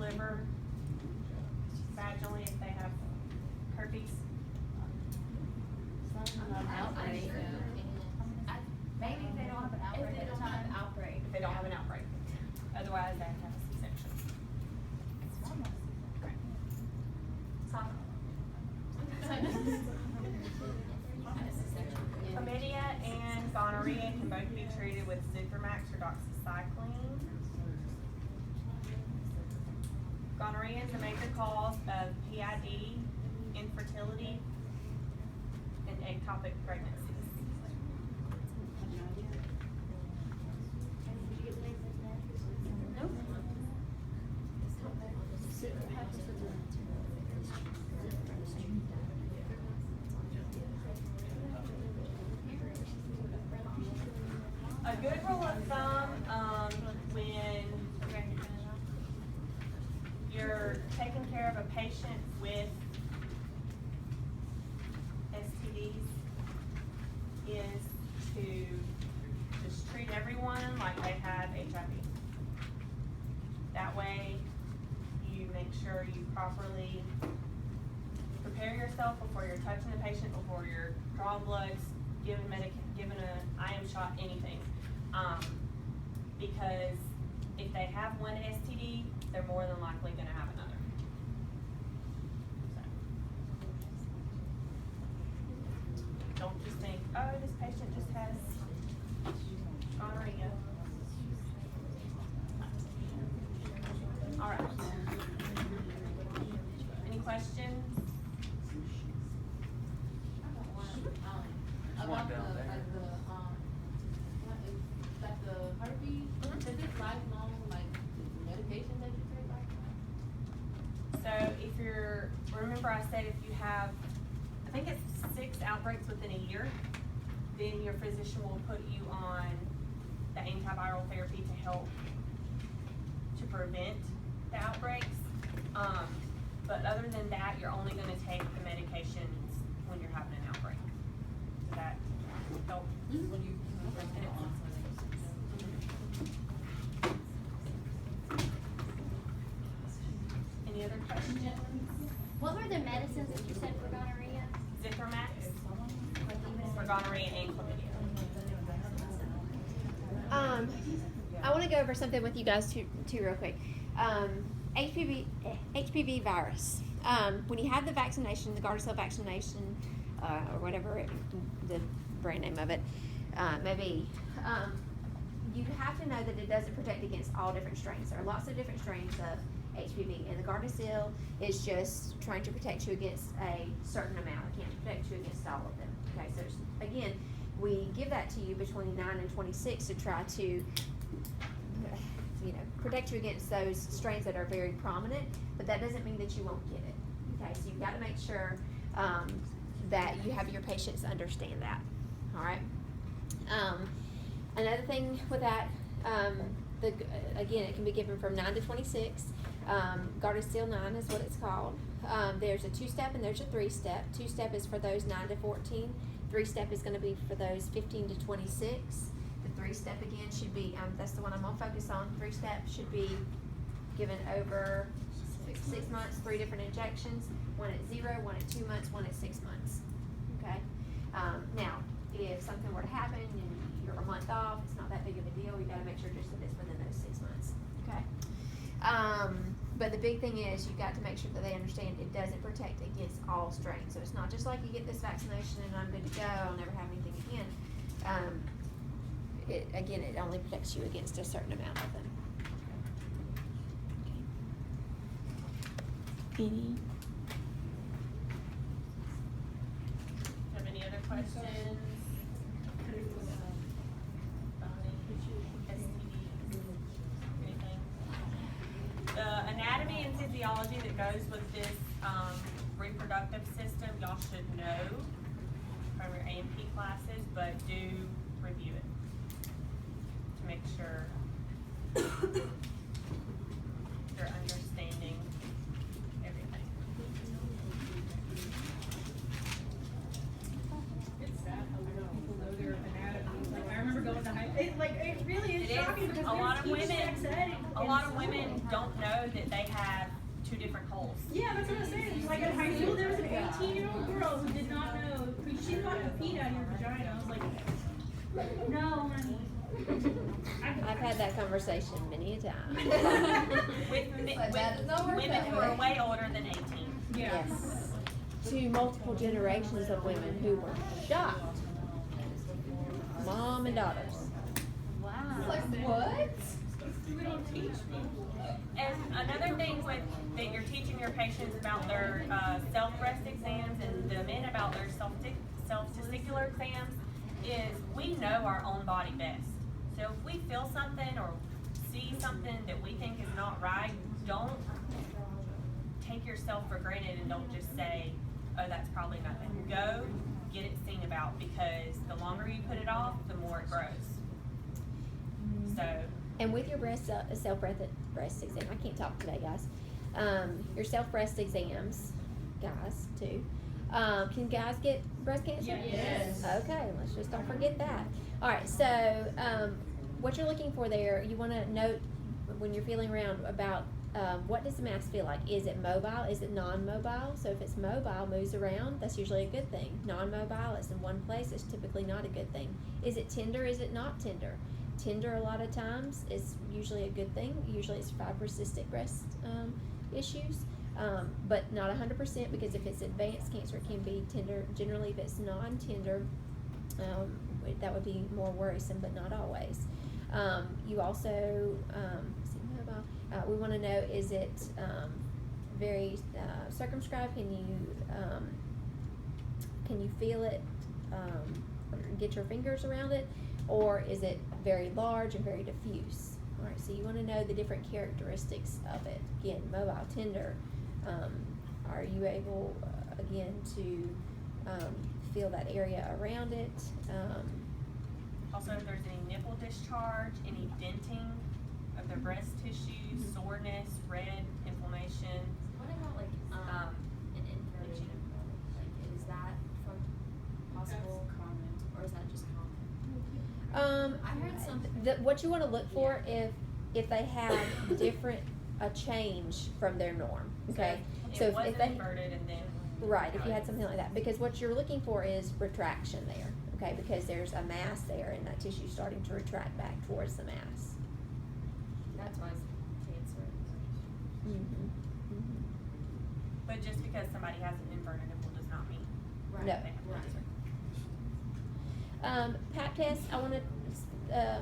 deliver vaginally if they have herpes? Outbreak. Maybe if they don't have an outbreak If they at the don't have time. an outbreak. If they don't have an outbreak. Otherwise, they have to have a C-section. Chlamydia and gonorrhea can both be treated with Zithromax or doxycycline. Gonorrhea is a major cause of PID, infertility, and ectopic pregnancies. A good rule of thumb, when you're taking care of a patient with STDs is to just treat everyone like they have HIV. That way, you make sure you properly prepare yourself before you're touching the patient, before you're drawing bloods, giving an IM shot, anything. Because if they have one STD, they're more than likely gonna have another. So, don't just think, oh, this patient just has gonorrhea. All right. Any questions? About the, like the herpes, is it lifelong, like, medication that you take like that? So if you're, remember I said if you have, I think it's 6 outbreaks within a year, then your physician will put you on the antiviral therapy to help to prevent the outbreaks. But other than that, you're only gonna take the medications when you're having an outbreak. Does that help? When you, Any other questions? What were the medicines that you said for gonorrhea? Zithromax for gonorrhea and chlamydia. I want to go over something with you guys too real quick. HPV virus. When you have the vaccination, the Gardasil vaccination, or whatever the brand name of it may be, you have to know that it doesn't protect against all different strains. There are lots of different strains of HPV, and the Gardasil is just trying to protect you against a certain amount. It can't protect you against all of them. Okay, so again, we give that to you between 9 and 26 to try to, protect you against those strains that are very prominent, but that doesn't mean that you won't get it. Okay, so you've got to make sure that you have your patients understand that. All right. Another thing with that, again, it can be given from 9 to 26. Gardasil 9 is what it's called. There's a 2-step and there's a 3-step. 2-step is for those 9 to 14. 3-step is going to be for those 15 to 26. The 3-step again should be, that's the one I'm going to focus on. 3-step should be given over 6 months, 3 different injections. 1 at 0, 1 at 2 months, 1 at 6 months. Okay. Now, if something were to happen and you're a month off, it's not that big of a deal. You got to make sure just that it's within those 6 months. Okay. But the big thing is you've got to make sure that they understand it doesn't protect against all strains. So it's not just like you get this vaccination and I'm good to go, I'll never have anything again. It only protects you against a certain amount of them. Okay. Have any other questions? The anatomy and physiology that goes with this reproductive system, y'all should know from your A&P classes, but do review it to make sure you're understanding everything. It's sad how we don't know their anatomy. Like I remember going to high. It really is. It is. a lot of women don't know that they have two different holes. Yeah, that's what I'm saying. Like in high school, there was an 18-year-old girl who did not know. She thought you peed out of your vagina. I was like, no, honey. I've had that conversation many a time. With women who are way older than 18. Yeah. Yes. To multiple generations of women who were shocked. Mom and daughters. Wow. What? And another thing with that you're teaching your patients about their self-breast exams and the men about their self-testicular exams is we know our own body best. So if we feel something or see something that we think is not right, don't take yourself for granted and don't just say, oh, that's probably nothing. Go get it seen about, because the longer you put it off, the more it grows. So, And with your self-breast exam, I can't talk today, guys. Your self-breast exams, guys, too. Can guys get breast cancer? Yes. Okay, let's just don't forget that. All right, so what you're looking for there, you want to note when you're feeling around about what does the mass feel like? Is it mobile? Is it non-mobile? So if it's mobile, moves around, that's usually a good thing. Non-mobile, it's in one place, it's typically not a good thing. Is it tender? Is it not tender? Tender a lot of times is usually a good thing. Usually it's fibrocystic breast issues, but not 100%, because if it's advanced cancer, it can be tender. Generally, if it's non-tender, that would be more worrisome, but not always. You also, we want to know, is it very circumscribed? Can you feel it, or get your fingers around it? Or is it very large and very diffuse? All right, so you want to know the different characteristics of it. Again, mobile, tender. Are you able, again, to feel that area around it? also if there's any nipple discharge, any denting of the breast tissue, soreness, red, inflammation. What about like an inversion? Like, is that possible, or is that just common? I heard something. What you want to look for if they have a change from their norm. Okay, It so wasn't if they inverted and then. right, if you had something like that, because what you're looking for is retraction there. Okay, because there's a mass there and that tissue starting to retract back towards the mass. That's why it's cancer. Mm-hmm. But just because somebody has an inverted nipple does not mean Right. No. they have cancer. Pap test, I want to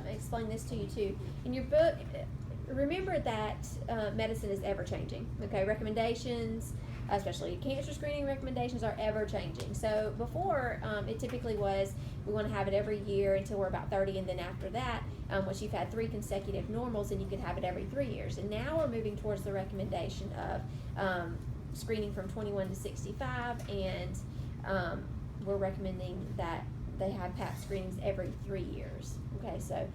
explain this to you too. In your book, remember that medicine is ever changing. Okay, recommendations, especially cancer screening recommendations, are ever changing. So before, it typically was we want to have it every year until we're about 30, and then after that, once you've had 3 consecutive normals, then you could have it every 3 years. And now we're moving towards the recommendation of screening from 21 to 65, and we're recommending that they have Pap screenings every 3 years. Okay, so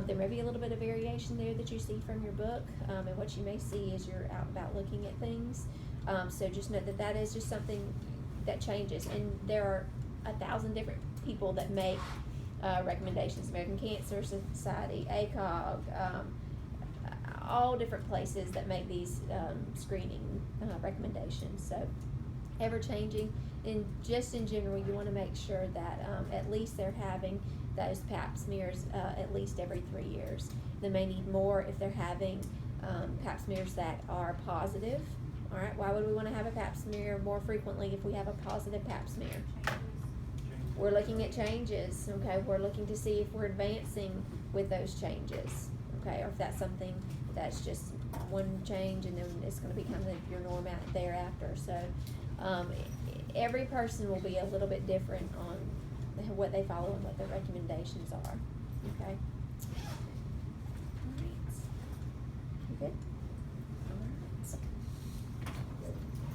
there may be a little bit of variation there that you see from your book, and what you may see as you're out about looking at things. So just know that that is just something that changes, and there are 1,000 different people that make recommendations. American Cancer Society, ACOG, all different places that make these screening recommendations. So ever changing, and just in general, you want to make sure that at least they're having those Pap smears at least every 3 years. They may need more if they're having Pap smears that are positive. All right, why would we want to have a Pap smear more frequently if we have a positive Pap smear? We're looking at changes, okay? We're looking to see if we're advancing with those changes, okay? Or if that's something that's just one change and then it's going to become your norm out thereafter. So every person will be a little bit different on what they follow and what their recommendations are, okay?